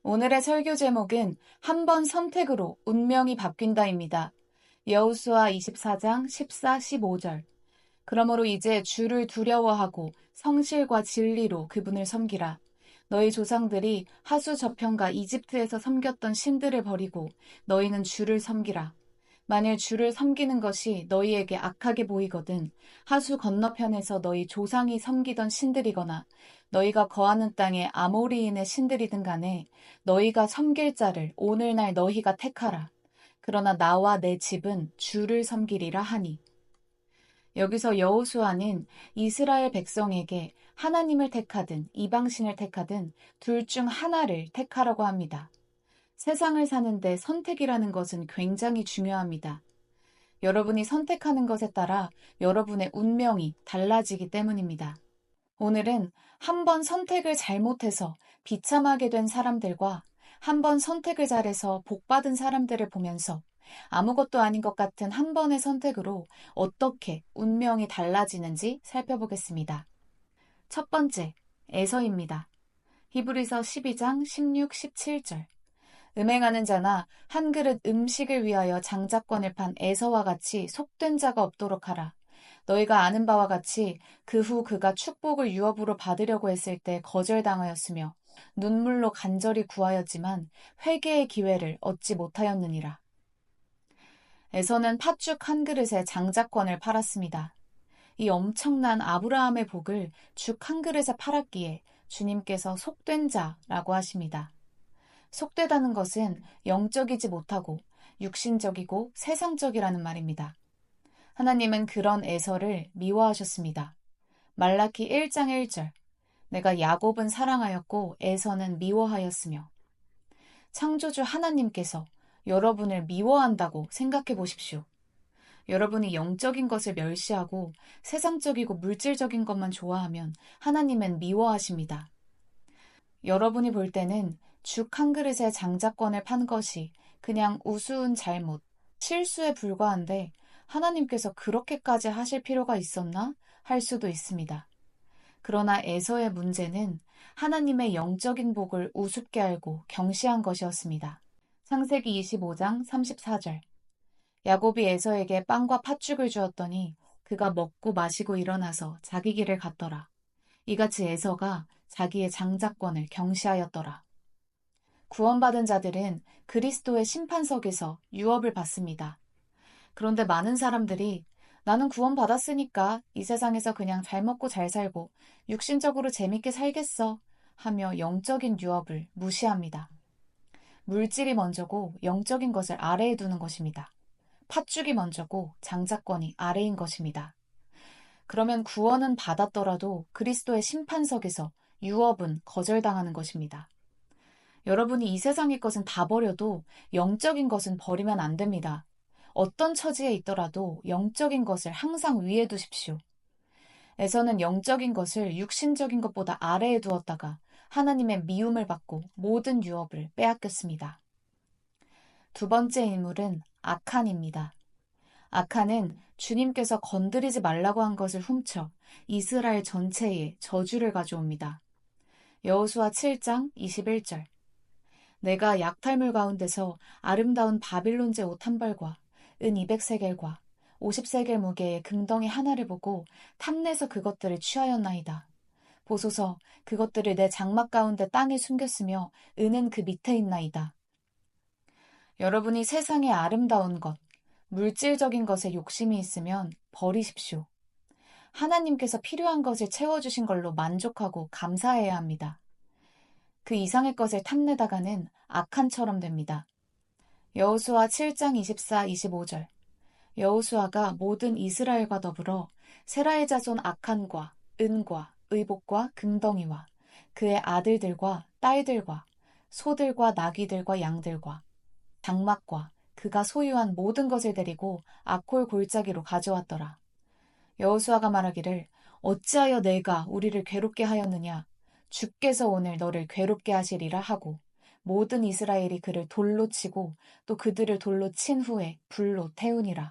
오늘의 설교 제목은 한 번 선택으로 운명이 바뀐다입니다. 여호수아 24장 14, 15절. 그러므로 이제 주를 두려워하고 성실과 진리로 그분을 섬기라. 너희 조상들이 하수 저편과 이집트에서 섬겼던 신들을 버리고 너희는 주를 섬기라. 만일 주를 섬기는 것이 너희에게 악하게 보이거든 하수 건너편에서 너희 조상이 섬기던 신들이거나 너희가 거하는 땅의 아모리인의 신들이든 간에 너희가 섬길 자를 오늘날 너희가 택하라. 그러나 나와 내 집은 주를 섬기리라 하니. 여기서 여호수아는 이스라엘 백성에게 하나님을 택하든 이방신을 택하든 둘 중 하나를 택하라고 합니다. 세상을 사는데 선택이라는 것은 굉장히 중요합니다. 여러분이 선택하는 것에 따라 여러분의 운명이 달라지기 때문입니다. 오늘은 한 번 선택을 잘못해서 비참하게 된 사람들과 한 번 선택을 잘해서 복받은 사람들을 보면서 아무것도 아닌 것 같은 한 번의 선택으로 어떻게 운명이 달라지는지 살펴보겠습니다. 첫 번째, 에서입니다. 히브리서 12장 16, 17절. 음행하는 자나 한 그릇 음식을 위하여 장자권을 판 에서와 같이 속된 자가 없도록 하라. 너희가 아는 바와 같이 그 후 그가 축복을 유업으로 받으려고 했을 때 거절당하였으며 눈물로 간절히 구하였지만 회개의 기회를 얻지 못하였느니라. 에서는 팥죽 한 그릇에 장자권을 팔았습니다. 이 엄청난 아브라함의 복을 죽 한 그릇에 팔았기에 주님께서 속된 자라고 하십니다. 속되다는 것은 영적이지 못하고 육신적이고 세상적이라는 말입니다. 하나님은 그런 에서를 미워하셨습니다. 말라키 1장 1절. 내가 야곱은 사랑하였고 에서는 미워하였으며. 창조주 하나님께서 여러분을 미워한다고 생각해 보십시오. 여러분이 영적인 것을 멸시하고 세상적이고 물질적인 것만 좋아하면 하나님은 미워하십니다. 여러분이 볼 때는 죽 한 그릇에 장자권을 판 것이 그냥 우스운 잘못, 실수에 불과한데 하나님께서 그렇게까지 하실 필요가 있었나? 할 수도 있습니다. 그러나 에서의 문제는 하나님의 영적인 복을 우습게 알고 경시한 것이었습니다. 창세기 25장 34절. 야곱이 에서에게 빵과 팥죽을 주었더니 그가 먹고 마시고 일어나서 자기 길을 갔더라. 이같이 에서가 자기의 장자권을 경시하였더라. 구원받은 자들은 그리스도의 심판석에서 유업을 받습니다. 그런데 많은 사람들이 나는 구원받았으니까 이 세상에서 그냥 잘 먹고 잘 살고 육신적으로 재밌게 살겠어 하며 영적인 유업을 무시합니다. 물질이 먼저고 영적인 것을 아래에 두는 것입니다. 팥죽이 먼저고 장자권이 아래인 것입니다. 그러면 구원은 받았더라도 그리스도의 심판석에서 유업은 거절당하는 것입니다. 여러분이 이 세상의 것은 다 버려도 영적인 것은 버리면 안 됩니다. 어떤 처지에 있더라도 영적인 것을 항상 위에 두십시오. 에서는 영적인 것을 육신적인 것보다 아래에 두었다가 하나님의 미움을 받고 모든 유업을 빼앗겼습니다. 두 번째 인물은 아칸입니다. 아칸은 주님께서 건드리지 말라고 한 것을 훔쳐 이스라엘 전체에 저주를 가져옵니다. 여호수아 7장 21절. 내가 약탈물 가운데서 아름다운 바빌론제 옷 한 벌과 은 200세겔과 50세겔 무게의 금덩이 하나를 보고 탐내서 그것들을 취하였나이다. 보소서 그것들을 내 장막 가운데 땅에 숨겼으며 은은 그 밑에 있나이다. 여러분이 세상의 아름다운 것, 물질적인 것에 욕심이 있으면 버리십시오. 하나님께서 필요한 것을 채워주신 걸로 만족하고 감사해야 합니다. 그 이상의 것을 탐내다가는 악한처럼 됩니다. 여호수아 7장 24, 25절. 여호수아가 모든 이스라엘과 더불어 세라의 자손 아칸과 은과 의복과 금덩이와 그의 아들들과 딸들과 소들과 나귀들과 양들과 장막과 그가 소유한 모든 것을 데리고 아콜 골짜기로 가져왔더라. 여호수아가 말하기를 어찌하여 내가 우리를 괴롭게 하였느냐 주께서 오늘 너를 괴롭게 하시리라 하고 모든 이스라엘이 그를 돌로 치고 또 그들을 돌로 친 후에 불로 태우니라.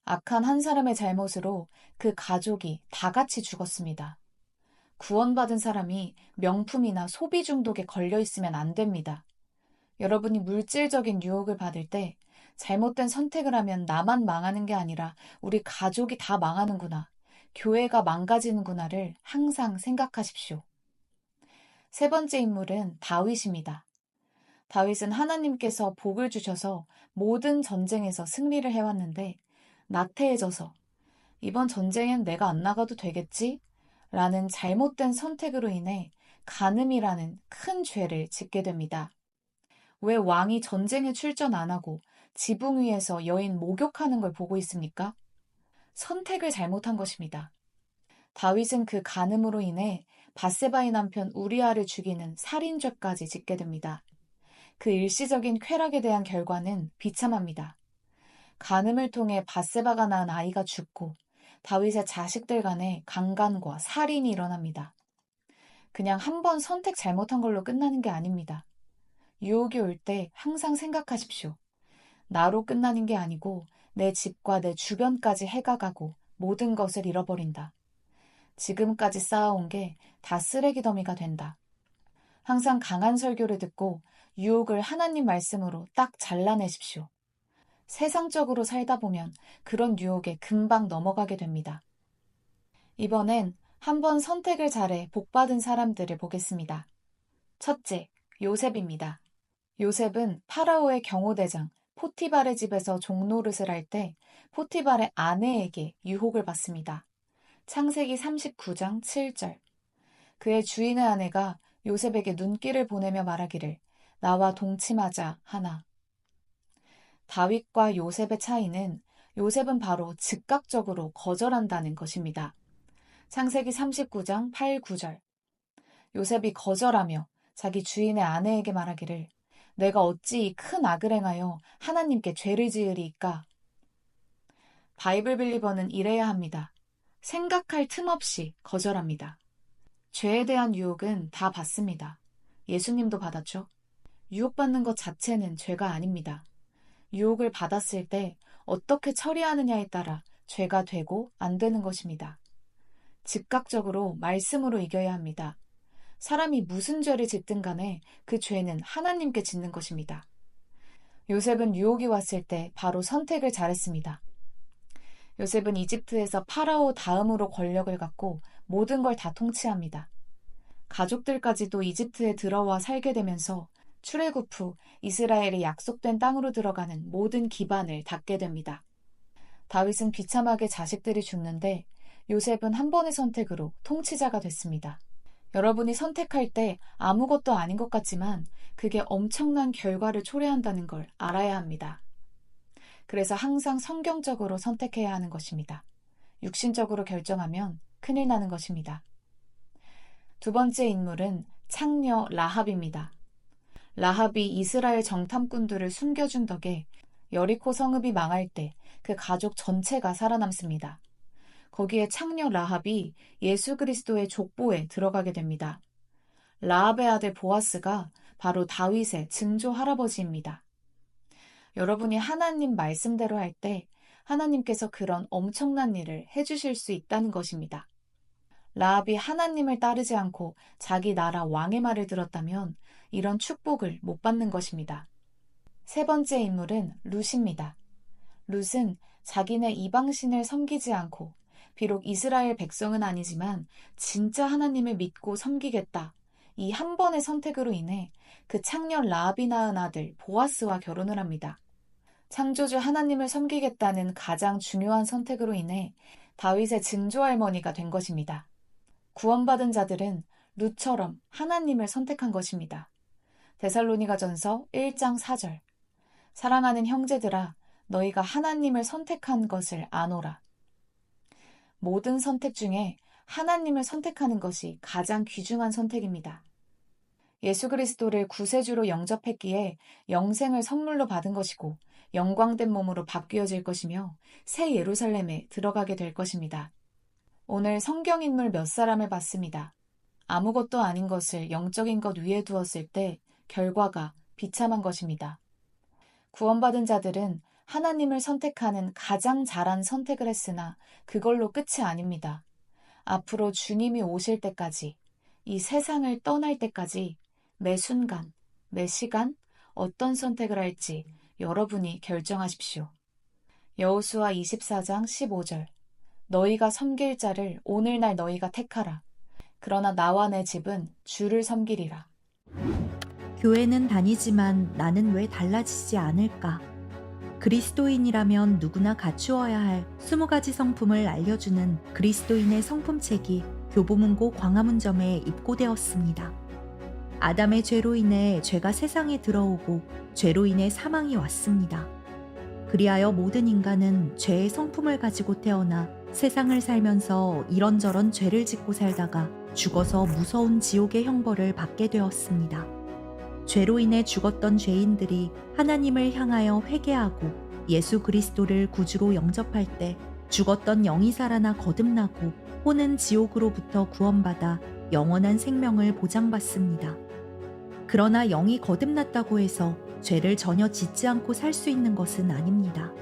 악한 한 사람의 잘못으로 그 가족이 다 같이 죽었습니다. 구원받은 사람이 명품이나 소비 중독에 걸려 있으면 안 됩니다. 여러분이 물질적인 유혹을 받을 때 잘못된 선택을 하면 나만 망하는 게 아니라 우리 가족이 다 망하는구나, 교회가 망가지는구나를 항상 생각하십시오. 세 번째 인물은 다윗입니다. 다윗은 하나님께서 복을 주셔서 모든 전쟁에서 승리를 해왔는데 나태해져서 이번 전쟁엔 내가 안 나가도 되겠지? 라는 잘못된 선택으로 인해 간음이라는 큰 죄를 짓게 됩니다. 왜 왕이 전쟁에 출전 안 하고 지붕 위에서 여인 목욕하는 걸 보고 있습니까? 선택을 잘못한 것입니다. 다윗은 그 간음으로 인해 밧세바의 남편 우리아를 죽이는 살인죄까지 짓게 됩니다. 그 일시적인 쾌락에 대한 결과는 비참합니다. 간음을 통해 밧세바가 낳은 아이가 죽고 다윗의 자식들 간에 강간과 살인이 일어납니다. 그냥 한 번 선택 잘못한 걸로 끝나는 게 아닙니다. 유혹이 올 때 항상 생각하십시오. 나로 끝나는 게 아니고 내 집과 내 주변까지 해가 가고 모든 것을 잃어버린다. 지금까지 쌓아온 게 다 쓰레기 더미가 된다. 항상 강한 설교를 듣고 유혹을 하나님 말씀으로 딱 잘라내십시오. 세상적으로 살다 보면 그런 유혹에 금방 넘어가게 됩니다. 이번엔 한번 선택을 잘해 복받은 사람들을 보겠습니다. 첫째, 요셉입니다. 요셉은 파라오의 경호대장 포티발의 집에서 종노릇을 할 때 포티발의 아내에게 유혹을 받습니다. 창세기 39장 7절. 그의 주인의 아내가 요셉에게 눈길을 보내며 말하기를 나와 동침하자 하나. 다윗과 요셉의 차이는 요셉은 바로 즉각적으로 거절한다는 것입니다. 창세기 39장 8, 9절. 요셉이 거절하며 자기 주인의 아내에게 말하기를 내가 어찌 이 큰 악을 행하여 하나님께 죄를 지으리이까. 바이블 빌리버는 이래야 합니다. 생각할 틈 없이 거절합니다. 죄에 대한 유혹은 다 받습니다. 예수님도 받았죠. 유혹받는 것 자체는 죄가 아닙니다. 유혹을 받았을 때 어떻게 처리하느냐에 따라 죄가 되고 안 되는 것입니다. 즉각적으로 말씀으로 이겨야 합니다. 사람이 무슨 죄를 짓든 간에 그 죄는 하나님께 짓는 것입니다. 요셉은 유혹이 왔을 때 바로 선택을 잘했습니다. 요셉은 이집트에서 파라오 다음으로 권력을 갖고 모든 걸 다 통치합니다. 가족들까지도 이집트에 들어와 살게 되면서 출애굽 후 이스라엘의 약속된 땅으로 들어가는 모든 기반을 닫게 됩니다. 다윗은 비참하게 자식들이 죽는데 요셉은 한 번의 선택으로 통치자가 됐습니다. 여러분이 선택할 때 아무것도 아닌 것 같지만 그게 엄청난 결과를 초래한다는 걸 알아야 합니다. 그래서 항상 성경적으로 선택해야 하는 것입니다. 육신적으로 결정하면 큰일 나는 것입니다. 두 번째 인물은 창녀 라합입니다. 라합이 이스라엘 정탐꾼들을 숨겨준 덕에 여리코 성읍이 망할 때 그 가족 전체가 살아남습니다. 거기에 창녀 라합이 예수 그리스도의 족보에 들어가게 됩니다. 라합의 아들 보아스가 바로 다윗의 증조 할아버지입니다. 여러분이 하나님 말씀대로 할 때 하나님께서 그런 엄청난 일을 해주실 수 있다는 것입니다. 라합이 하나님을 따르지 않고 자기 나라 왕의 말을 들었다면 이런 축복을 못 받는 것입니다. 세 번째 인물은 룻입니다. 룻은 자기네 이방신을 섬기지 않고 비록 이스라엘 백성은 아니지만 진짜 하나님을 믿고 섬기겠다. 이 한 번의 선택으로 인해 그 창녀 라합이 낳은 아들 보아스와 결혼을 합니다. 창조주 하나님을 섬기겠다는 가장 중요한 선택으로 인해 다윗의 증조할머니가 된 것입니다. 구원받은 자들은 룻처럼 하나님을 선택한 것입니다. 데살로니가전서 1장 4절. 사랑하는 형제들아 너희가 하나님을 선택한 것을 아노라. 모든 선택 중에 하나님을 선택하는 것이 가장 귀중한 선택입니다. 예수 그리스도를 구세주로 영접했기에 영생을 선물로 받은 것이고 영광된 몸으로 바뀌어질 것이며 새 예루살렘에 들어가게 될 것입니다. 오늘 성경인물 몇 사람을 봤습니다. 아무것도 아닌 것을 영적인 것 위에 두었을 때 결과가 비참한 것입니다. 구원받은 자들은 하나님을 선택하는 가장 잘한 선택을 했으나 그걸로 끝이 아닙니다. 앞으로 주님이 오실 때까지, 이 세상을 떠날 때까지 매 순간, 매 시간 어떤 선택을 할지 여러분이 결정하십시오. 여호수아 24장 15절. 너희가 섬길 자를 오늘날 너희가 택하라. 그러나 나와 내 집은 주를 섬기리라. 교회는 다니지만 나는 왜 달라지지 않을까? 그리스도인이라면 누구나 갖추어야 할 20가지 성품을 알려주는 그리스도인의 성품책이 교보문고 광화문점에 입고되었습니다. 아담의 죄로 인해 죄가 세상에 들어오고 죄로 인해 사망이 왔습니다. 그리하여 모든 인간은 죄의 성품을 가지고 태어나 세상을 살면서 이런저런 죄를 짓고 살다가 죽어서 무서운 지옥의 형벌을 받게 되었습니다. 죄로 인해 죽었던 죄인들이 하나님을 향하여 회개하고 예수 그리스도를 구주로 영접할 때 죽었던 영이 살아나 거듭나고 혼은 지옥으로부터 구원받아 영원한 생명을 보장받습니다. 그러나 영이 거듭났다고 해서 죄를 전혀 짓지 않고 살 수 있는 것은 아닙니다.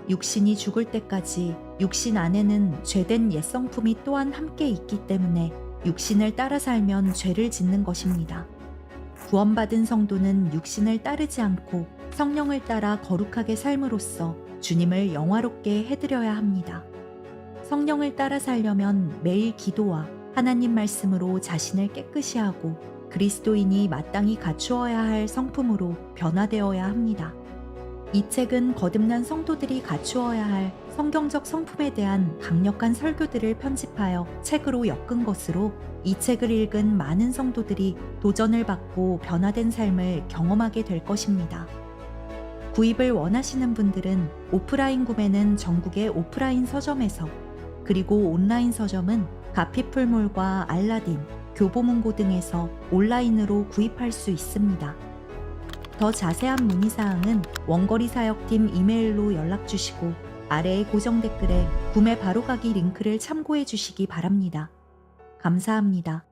육신이 죽을 때까지 육신 안에는 죄된 옛 성품이 또한 함께 있기 때문에 육신을 따라 살면 죄를 짓는 것입니다. 구원받은 성도는 육신을 따르지 않고 성령을 따라 거룩하게 삶으로써 주님을 영화롭게 해드려야 합니다. 성령을 따라 살려면 매일 기도와 하나님 말씀으로 자신을 깨끗이 하고 그리스도인이 마땅히 갖추어야 할 성품으로 변화되어야 합니다. 이 책은 거듭난 성도들이 갖추어야 할 성경적 성품에 대한 강력한 설교들을 편집하여 책으로 엮은 것으로 이 책을 읽은 많은 성도들이 도전을 받고 변화된 삶을 경험하게 될 것입니다. 구입을 원하시는 분들은 오프라인 구매는 전국의 오프라인 서점에서, 그리고 온라인 서점은 가피풀몰과 알라딘, 교보문고 등에서 온라인으로 구입할 수 있습니다. 더 자세한 문의사항은 원거리 사역팀 이메일로 연락주시고 아래의 고정 댓글에 구매 바로가기 링크를 참고해 주시기 바랍니다. 감사합니다.